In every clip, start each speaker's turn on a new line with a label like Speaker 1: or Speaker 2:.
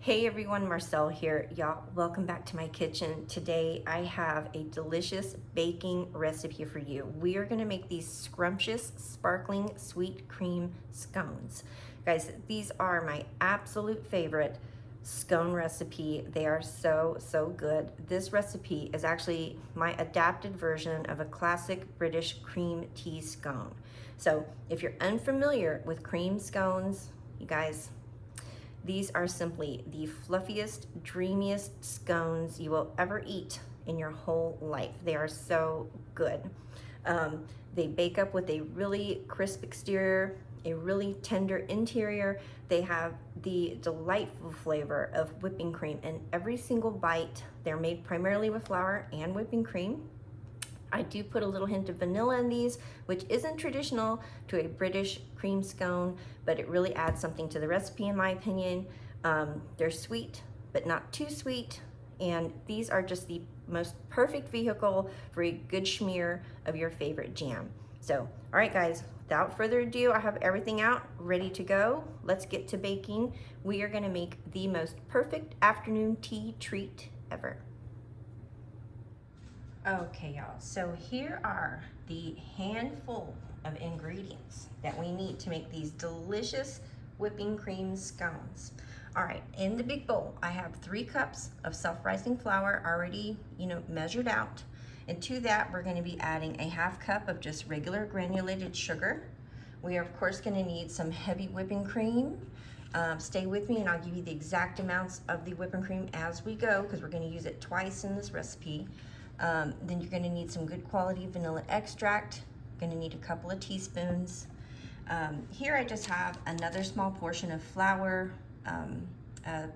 Speaker 1: Hey everyone, Marcel here. Y'all, welcome back to my kitchen. Today I have a delicious baking recipe for you. We are gonna make these scrumptious sparkling sweet cream scones. Guys, these are my absolute favorite scone recipe. They are so good. This recipe is actually my adapted version of a classic British cream tea scone. So if you're unfamiliar with cream scones, you guys, these are simply the fluffiest, dreamiest scones you will ever eat in your whole life. They are so good. They bake up with a really crisp exterior, a really tender interior. They have the delightful flavor of whipping cream in every single bite. They're made primarily with flour and whipping cream. I do put a little hint of vanilla in these, which isn't traditional to a British cream scone, but it really adds something to the recipe in my opinion. They're sweet, but not too sweet. And these are just the most perfect vehicle for a good schmear of your favorite jam. So, all right guys, without further ado, I have everything out, ready to go. Let's get to baking. We are gonna make the most perfect afternoon tea treat ever. Okay, y'all, so here are the handful of ingredients that we need to make these delicious whipping cream scones. All right, in the big bowl, I have 3 cups of self-rising flour already, measured out. And to that, we're gonna be adding a 1/2 cup of just regular granulated sugar. We are, of course, gonna need some heavy whipping cream. Stay with me and I'll give you the exact amounts of the whipping cream as we go, because we're gonna use it twice in this recipe. Then you're gonna need some good quality vanilla extract. You're gonna need a couple of teaspoons. Here I just have another small portion of flour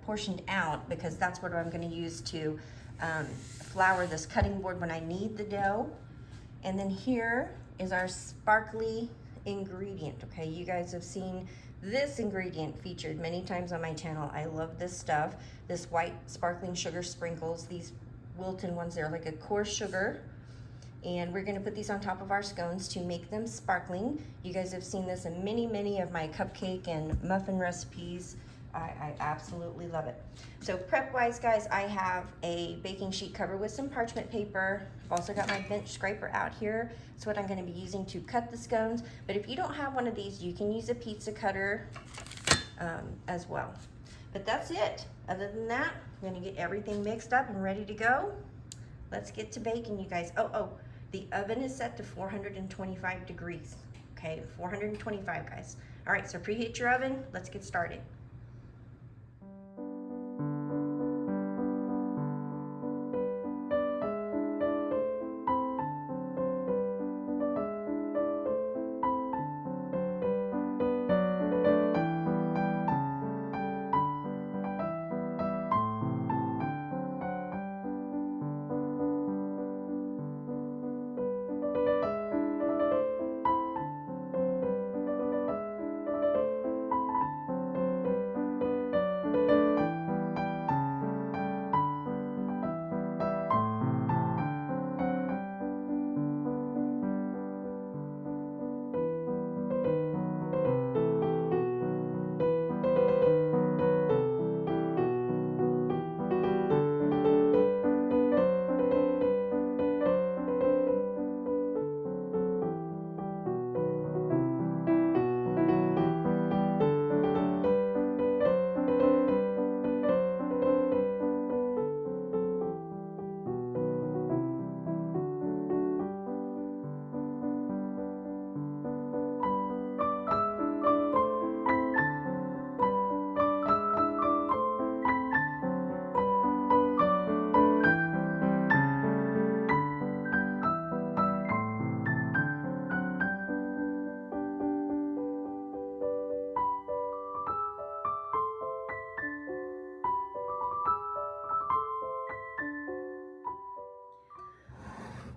Speaker 1: portioned out, because that's what I'm gonna use to flour this cutting board when I knead the dough. And then here is our sparkly ingredient, okay? You guys have seen this ingredient featured many times on my channel. I love this stuff. This white sparkling sugar sprinkles, these Wilton ones, they're like a coarse sugar, and we're gonna put these on top of our scones to make them sparkling. You guys have seen this in many of my cupcake and muffin recipes. I absolutely love it. So prep wise, guys, I have a baking sheet covered with some parchment paper. I've also got my bench scraper out here. It's what I'm gonna be using to cut the scones, but if you don't have one of these, you can use a pizza cutter as well. But that's it. Other than that, I'm gonna get everything mixed up and ready to go. Let's get to baking, you guys. Oh, the oven is set to 425 degrees, okay? 425, guys. All right, so preheat your oven. Let's get started.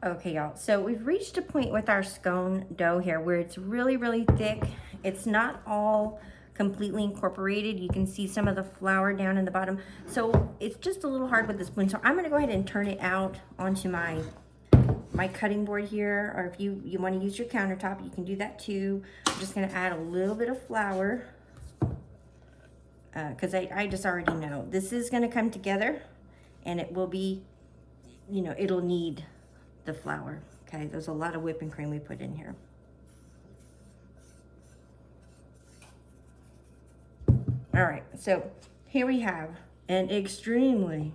Speaker 1: Okay, y'all, so we've reached a point with our scone dough here where it's really thick. It's not all completely incorporated. You can see some of the flour down in the bottom. So it's just a little hard with the spoon. So I'm gonna go ahead and turn it out onto my cutting board here, or if you wanna use your countertop, you can do that too. I'm just gonna add a little bit of flour because I just already know this is going to come together, and it will be, you know, it'll need the flour. Okay, there's a lot of whipping cream we put in here. All right, so here we have an extremely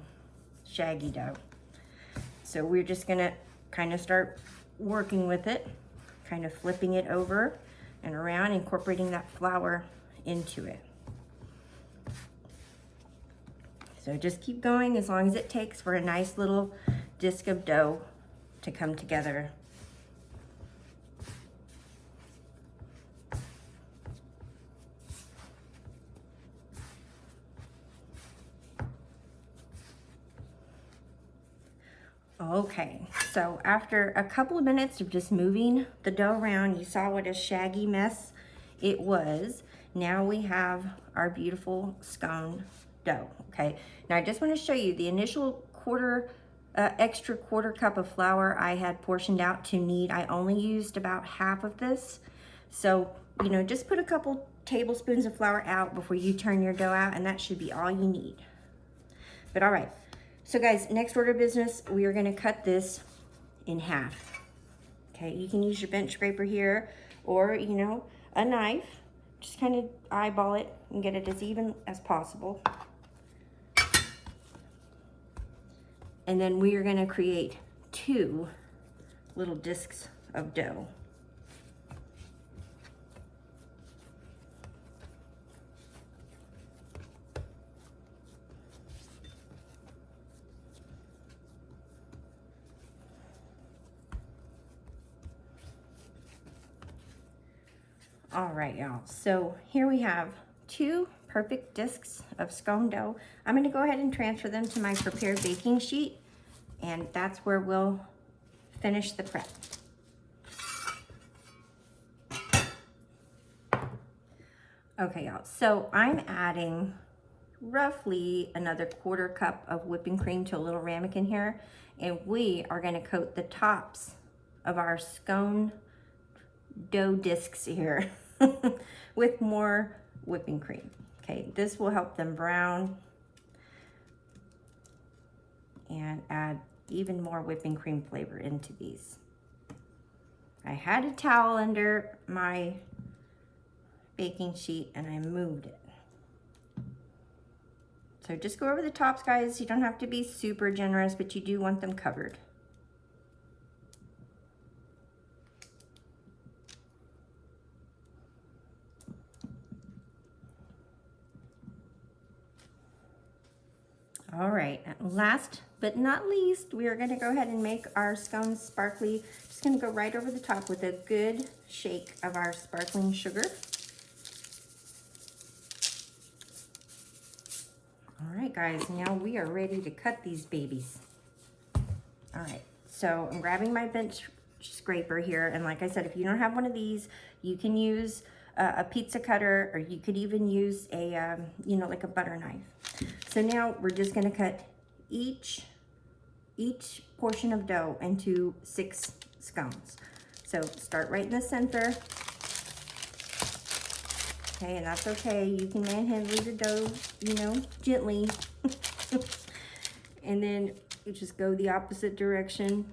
Speaker 1: shaggy dough. So we're just gonna kind of start working with it, kind of flipping it over and around, incorporating that flour into it. So just keep going as long as it takes for a nice little disc of dough to come together. Okay, so after a couple of minutes of just moving the dough around, you saw what a shaggy mess it was. Now we have our beautiful scone dough, okay? Now I just want to show you the initial extra quarter cup of flour I had portioned out to knead. I only used about half of this. So, you know, just put a couple tablespoons of flour out before you turn your dough out, and that should be all you need. But all right. So guys, next order of business, we are gonna cut this in half. Okay, you can use your bench scraper here, or, you know, a knife. Just kind of eyeball it and get it as even as possible. And then we are gonna create 2 little discs of dough. All right, y'all, so here we have 2 perfect discs of scone dough. I'm gonna go ahead and transfer them to my prepared baking sheet, and that's where we'll finish the prep. Okay, y'all, so I'm adding roughly another quarter cup of whipping cream to a little ramekin here, and we are gonna coat the tops of our scone dough discs here with more whipping cream. Okay, this will help them brown and add even more whipping cream flavor into these. I had a towel under my baking sheet and I moved it. So just go over the tops, guys. You don't have to be super generous, but you do want them covered. All right, last but not least, we are gonna go ahead and make our scones sparkly. Just gonna go right over the top with a good shake of our sparkling sugar. All right, guys, now we are ready to cut these babies. All right, so I'm grabbing my bench scraper here, and like I said, if you don't have one of these, you can use a pizza cutter, or you could even use a, you know, like a butter knife. So now we're just gonna cut each portion of dough into 6 scones. So start right in the center. Okay, and that's okay. You can manhandle your dough, you know, gently. And then you just go the opposite direction.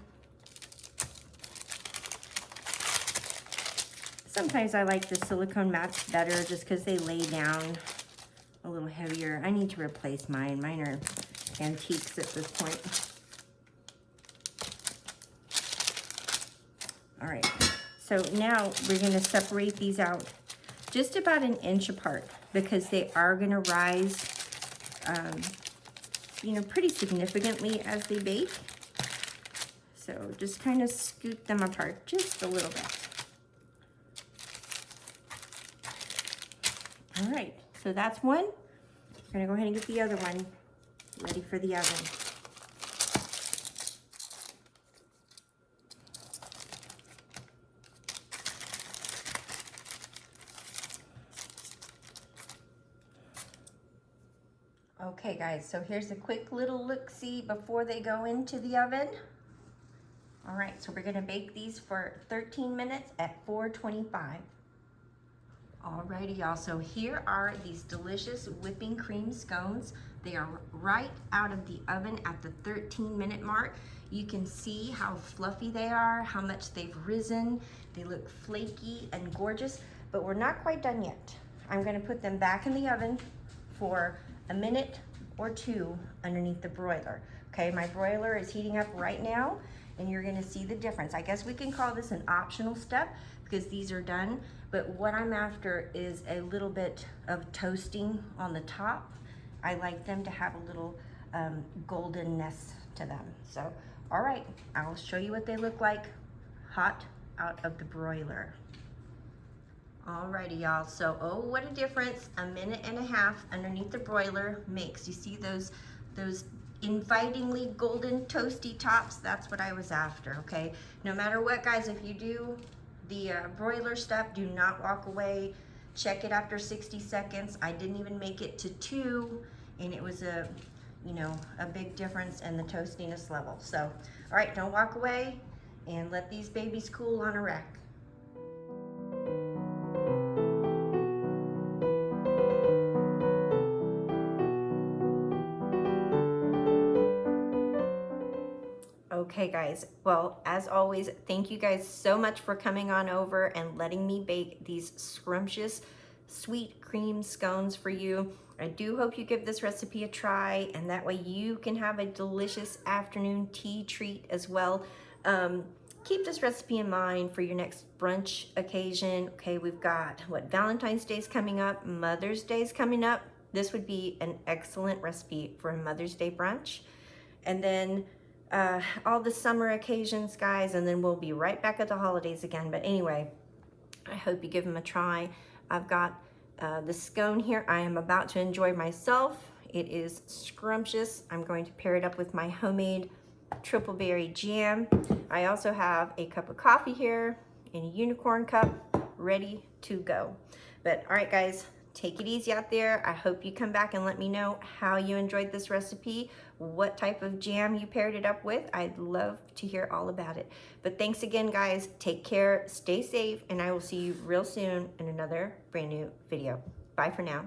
Speaker 1: Sometimes I like the silicone mats better just because they lay down a little heavier. I need to replace mine. Mine are antiques at this point. All right, so now we're gonna separate these out just about 1 inch apart because they are gonna rise, you know, pretty significantly as they bake. So just kind of scoot them apart just a little bit. All right, so that's one. I'm gonna go ahead and get the other one ready for the oven. Okay guys, so here's a quick little look-see before they go into the oven. All right, so we're gonna bake these for 13 minutes at 425. Alrighty, y'all, so here are these delicious whipping cream scones. They are right out of the oven at the 13-minute mark. You can see how fluffy they are, how much they've risen. They look flaky and gorgeous, but we're not quite done yet. I'm gonna put them back in the oven for a minute or two underneath the broiler. Okay, my broiler is heating up right now, and you're gonna see the difference. I guess we can call this an optional step because these are done, but what I'm after is a little bit of toasting on the top. I like them to have a little goldenness to them. So, all right, I'll show you what they look like hot out of the broiler. Alrighty, y'all, so oh, what a difference a minute and a half underneath the broiler makes. You see those invitingly golden toasty tops? That's what I was after, okay? No matter what, guys, if you do the broiler step, do not walk away. Check it after 60 seconds. I didn't even make it to 2, and it was a big difference in the toastiness level. So, all right, don't walk away, and let these babies cool on a rack. Okay, guys, well, as always, thank you guys so much for coming on over and letting me bake these scrumptious sweet cream scones for you. I do hope you give this recipe a try, and that way you can have a delicious afternoon tea treat as well. Keep this recipe in mind for your next brunch occasion. Okay, we've got Valentine's Day's coming up, Mother's Day's coming up. This would be an excellent recipe for a Mother's Day brunch. And then all the summer occasions, guys, and then we'll be right back at the holidays again. But anyway, I hope you give them a try. I've got the scone here. I am about to enjoy myself. It is scrumptious. I'm going to pair it up with my homemade triple berry jam. I also have a cup of coffee here in a unicorn cup ready to go. But all right, guys, take it easy out there. I hope you come back and let me know how you enjoyed this recipe, what type of jam you paired it up with. I'd love to hear all about it. But thanks again, guys. Take care, stay safe, and I will see you real soon in another brand new video. Bye for now.